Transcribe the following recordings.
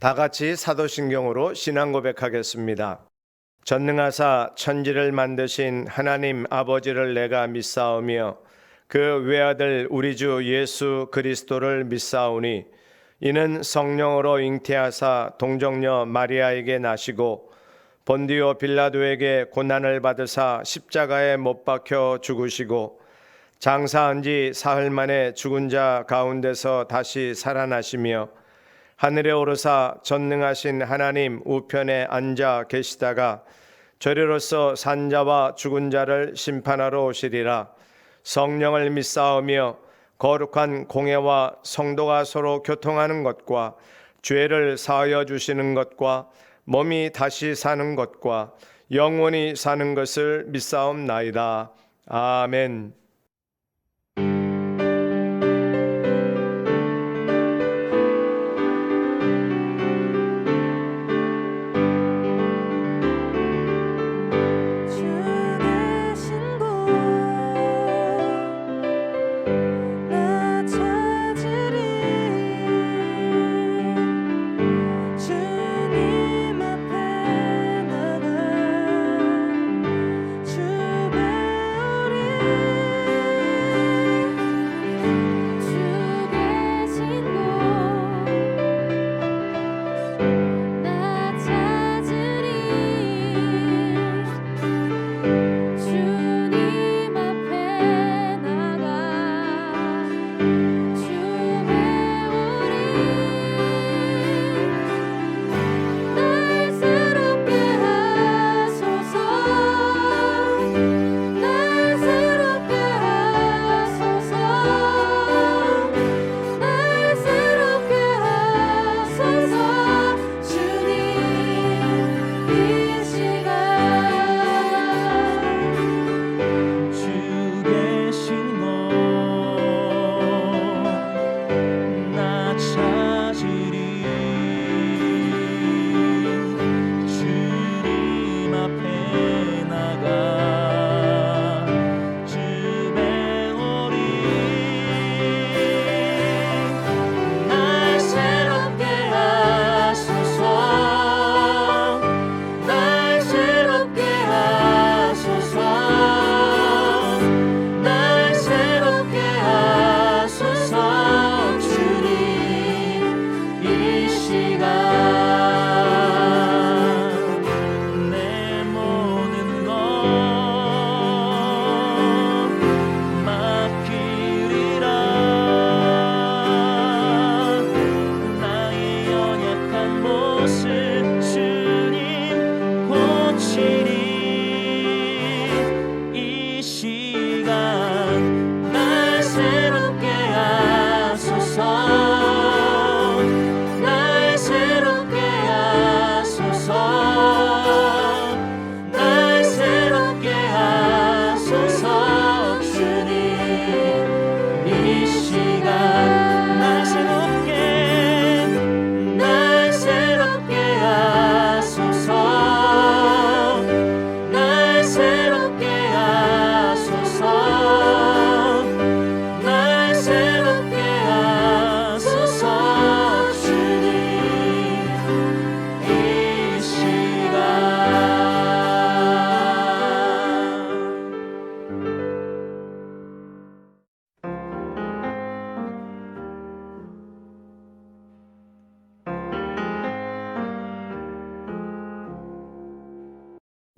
다 같이 사도신경으로 신앙 고백하겠습니다. 전능하사 천지를 만드신 하나님 아버지를 내가 믿사오며 그 외아들 우리 주 예수 그리스도를 믿사오니 이는 성령으로 잉태하사 동정녀 마리아에게 나시고 본디오 빌라도에게 고난을 받으사 십자가에 못 박혀 죽으시고 장사한 지 사흘 만에 죽은 자 가운데서 다시 살아나시며 하늘에 오르사 전능하신 하나님 우편에 앉아 계시다가 저리로서 산자와 죽은 자를 심판하러 오시리라. 성령을 믿사오며 거룩한 공회와 성도가 서로 교통하는 것과 죄를 사하여 주시는 것과 몸이 다시 사는 것과 영원히 사는 것을 믿사옵나이다. 아멘.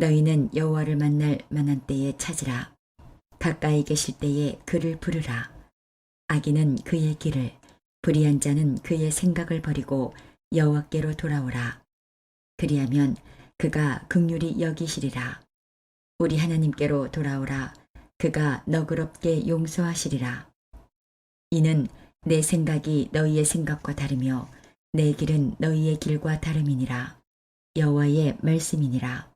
너희는 여호와를 만날 만한 때에 찾으라. 가까이 계실 때에 그를 부르라. 악인은 그의 길을, 불의한 자는 그의 생각을 버리고 여호와께로 돌아오라. 그리하면 그가 긍휼히 여기시리라. 우리 하나님께로 돌아오라. 그가 너그럽게 용서하시리라. 이는 내 생각이 너희의 생각과 다르며 내 길은 너희의 길과 다름이니라. 여호와의 말씀이니라.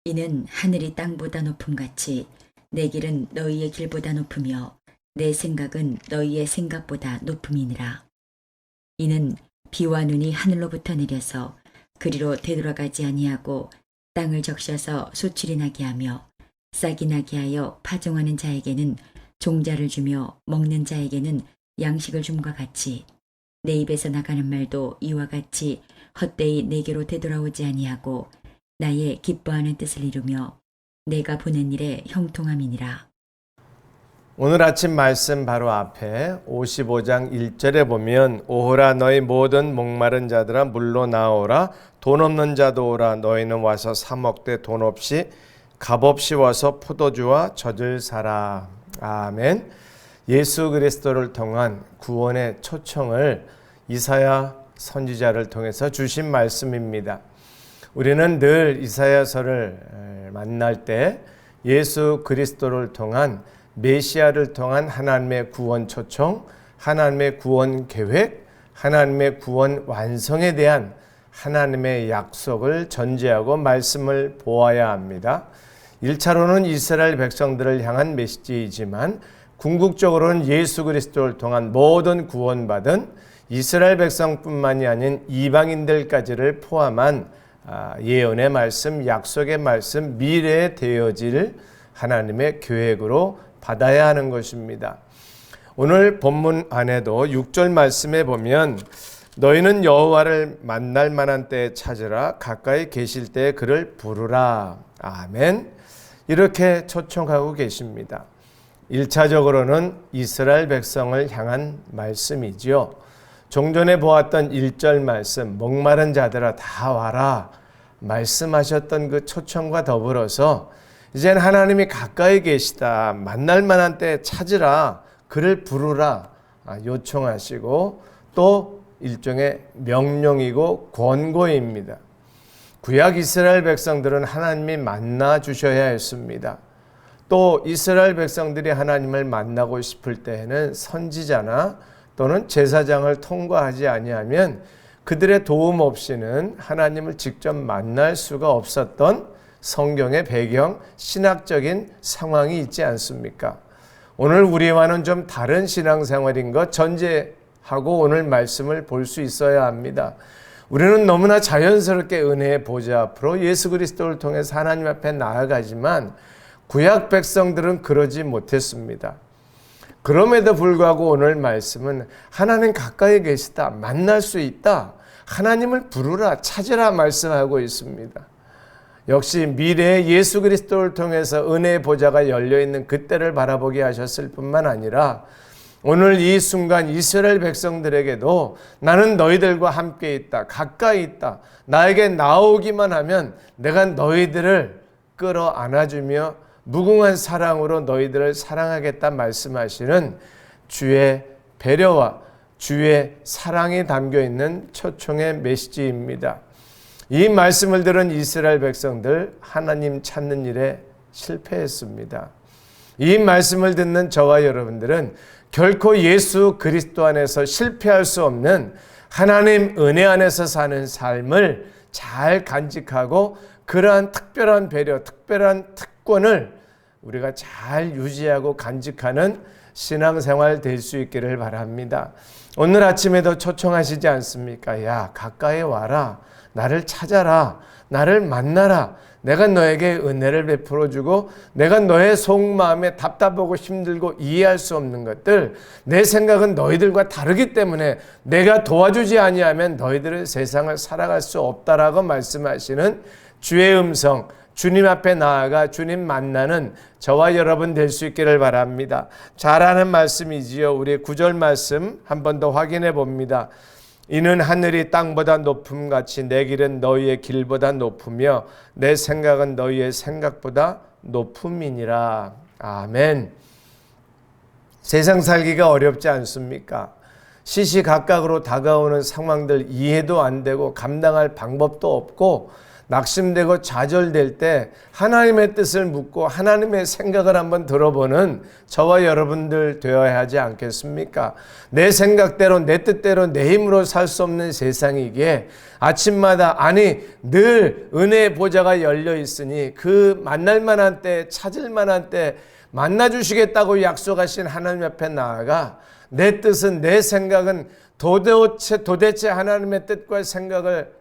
이는 하늘이 땅보다 높음같이 내 길은 너희의 길보다 높으며 내 생각은 너희의 생각보다 높음이니라. 이는 비와 눈이 하늘로부터 내려서 그리로 되돌아가지 아니하고 땅을 적셔서 소출이 나게 하며 싹이 나게 하여 파종하는 자에게는 종자를 주며 먹는 자에게는 양식을 줌과 같이 내 입에서 나가는 말도 이와 같이 헛되이 내게로 되돌아오지 아니하고 나의 기뻐하는 뜻을 이루며 내가 보낸 일에 형통함이니라. 오늘 아침 말씀 바로 앞에 55장 1절에 보면 오호라 너희 모든 목마른 자들아 물로 나오라 돈 없는 자도 오라 너희는 와서 사 먹되 돈 없이 값 없이 와서 포도주와 젖을 사라. 아멘. 예수 그리스도를 통한 구원의 초청을 이사야 선지자를 통해서 주신 말씀입니다. 우리는 늘 이사야서를 만날 때 예수 그리스도를 통한 메시아를 통한 하나님의 구원 초청, 하나님의 구원 계획, 하나님의 구원 완성에 대한 하나님의 약속을 전제하고 말씀을 보아야 합니다. 1차로는 이스라엘 백성들을 향한 메시지이지만 궁극적으로는 예수 그리스도를 통한 모든 구원받은 이스라엘 백성뿐만이 아닌 이방인들까지를 포함한 예언의 말씀, 약속의 말씀, 미래에 되어질 하나님의 계획으로 받아야 하는 것입니다. 오늘 본문 안에도 6절 말씀에 보면 너희는 여호와를 만날 만한 때에 찾으라 가까이 계실 때에 그를 부르라. 아멘. 이렇게 초청하고 계십니다. 1차적으로는 이스라엘 백성을 향한 말씀이지요. 종전에 보았던 1절 말씀 목마른 자들아 다 와라 말씀하셨던 그 초청과 더불어서 이제는 하나님이 가까이 계시다. 만날 만한 때 찾으라. 그를 부르라. 요청하시고 또 일종의 명령이고 권고입니다. 구약 이스라엘 백성들은 하나님이 만나 주셔야 했습니다. 또 이스라엘 백성들이 하나님을 만나고 싶을 때에는 선지자나 또는 제사장을 통과하지 아니하면 그들의 도움 없이는 하나님을 직접 만날 수가 없었던 성경의 배경, 신학적인 상황이 있지 않습니까? 오늘 우리와는 좀 다른 신앙생활인 것 전제하고 오늘 말씀을 볼 수 있어야 합니다. 우리는 너무나 자연스럽게 은혜의 보좌 앞으로 예수 그리스도를 통해서 하나님 앞에 나아가지만 구약 백성들은 그러지 못했습니다. 그럼에도 불구하고 오늘 말씀은 하나님 가까이 계시다, 만날 수 있다, 하나님을 부르라, 찾으라 말씀하고 있습니다. 역시 미래의 예수 그리스도를 통해서 은혜의 보좌가 열려있는 그때를 바라보게 하셨을 뿐만 아니라 오늘 이 순간 이스라엘 백성들에게도 나는 너희들과 함께 있다, 가까이 있다, 나에게 나오기만 하면 내가 너희들을 끌어안아주며 무궁한 사랑으로 너희들을 사랑하겠다 말씀하시는 주의 배려와 주의 사랑이 담겨있는 초청의 메시지입니다. 이 말씀을 들은 이스라엘 백성들 하나님 찾는 일에 실패했습니다. 이 말씀을 듣는 저와 여러분들은 결코 예수 그리스도 안에서 실패할 수 없는 하나님 은혜 안에서 사는 삶을 잘 간직하고 그러한 특별한 배려, 특별한 특권을 우리가 잘 유지하고 간직하는 신앙생활 될 수 있기를 바랍니다. 오늘 아침에도 초청하시지 않습니까? 야, 가까이 와라. 나를 찾아라. 나를 만나라. 내가 너에게 은혜를 베풀어주고 내가 너의 속마음에 답답하고 힘들고 이해할 수 없는 것들, 내 생각은 너희들과 다르기 때문에 내가 도와주지 아니하면 너희들은 세상을 살아갈 수 없다라고 말씀하시는 주의 음성, 주님 앞에 나아가 주님 만나는 저와 여러분 될 수 있기를 바랍니다. 잘 아는 말씀이지요. 우리 9절 말씀 한 번 더 확인해 봅니다. 이는 하늘이 땅보다 높음같이 내 길은 너희의 길보다 높으며 내 생각은 너희의 생각보다 높음이니라. 아멘. 세상 살기가 어렵지 않습니까? 시시각각으로 다가오는 상황들 이해도 안 되고 감당할 방법도 없고 낙심되고 좌절될 때 하나님의 뜻을 묻고 하나님의 생각을 한번 들어보는 저와 여러분들 되어야 하지 않겠습니까? 내 생각대로 내 뜻대로 내 힘으로 살 수 없는 세상이기에 아침마다 아니 늘 은혜의 보좌가 열려 있으니 그 만날 만한 때 찾을 만한 때 만나주시겠다고 약속하신 하나님 앞에 나아가 내 뜻은 내 생각은 도대체 하나님의 뜻과 생각을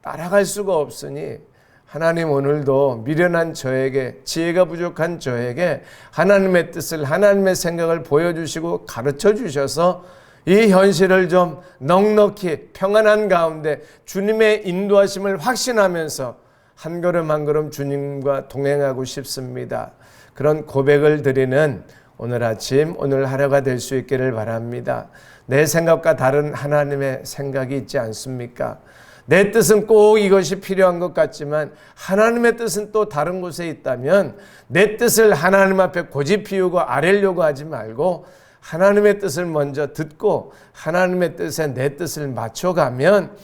따라갈 수가 없으니 하나님 오늘도 미련한 저에게 지혜가 부족한 저에게 하나님의 뜻을 하나님의 생각을 보여주시고 가르쳐 주셔서 이 현실을 좀 넉넉히 평안한 가운데 주님의 인도하심을 확신하면서 한 걸음 한 걸음 주님과 동행하고 싶습니다. 그런 고백을 드리는 오늘 아침, 오늘 하루가 될 수 있기를 바랍니다. 내 생각과 다른 하나님의 생각이 있지 않습니까? 내 뜻은 꼭 이것이 필요한 것 같지만 하나님의 뜻은 또 다른 곳에 있다면 내 뜻을 하나님 앞에 고집 피우고 아뢰려고 하지 말고 하나님의 뜻을 먼저 듣고 하나님의 뜻에 내 뜻을 맞춰가면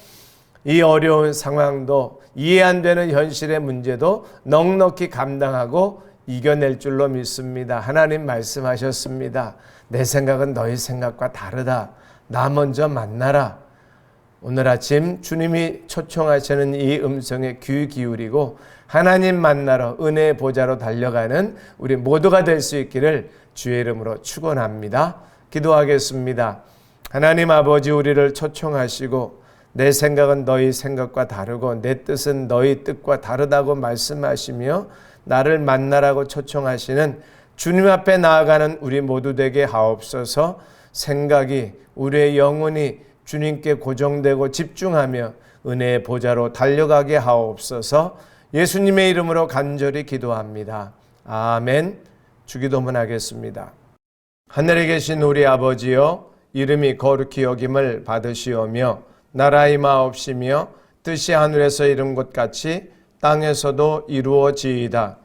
이 어려운 상황도 이해 안 되는 현실의 문제도 넉넉히 감당하고 이겨낼 줄로 믿습니다. 하나님 말씀하셨습니다. 내 생각은 너희 생각과 다르다. 나 먼저 만나라. 오늘 아침 주님이 초청하시는 이 음성에 귀 기울이고 하나님 만나러 은혜의 보좌로 달려가는 우리 모두가 될 수 있기를 주의 이름으로 축원합니다. 기도하겠습니다. 하나님 아버지, 우리를 초청하시고 내 생각은 너희 생각과 다르고 내 뜻은 너희 뜻과 다르다고 말씀하시며 나를 만나라고 초청하시는 주님 앞에 나아가는 우리 모두 되게 하옵소서. 생각이, 우리의 영혼이 주님께 고정되고 집중하며 은혜의 보좌로 달려가게 하옵소서. 예수님의 이름으로 간절히 기도합니다. 아멘. 주기도문 하겠습니다. 하늘에 계신 우리 아버지여, 이름이 거룩히 여김을 받으시오며 나라의 임하옵시며 뜻이 하늘에서 이룬 것 같이 땅에서도 이루어지이다.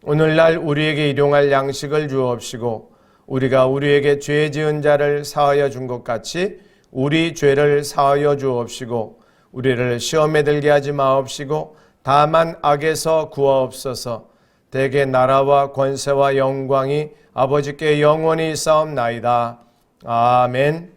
오늘날 우리에게 일용할 양식을 주옵시고 우리가 우리에게 죄 지은 자를 사하여 준 것 같이 우리 죄를 사하여 주옵시고 우리를 시험에 들게 하지 마옵시고 다만 악에서 구하옵소서. 대개 나라와 권세와 영광이 아버지께 영원히 있사옵나이다. 아멘.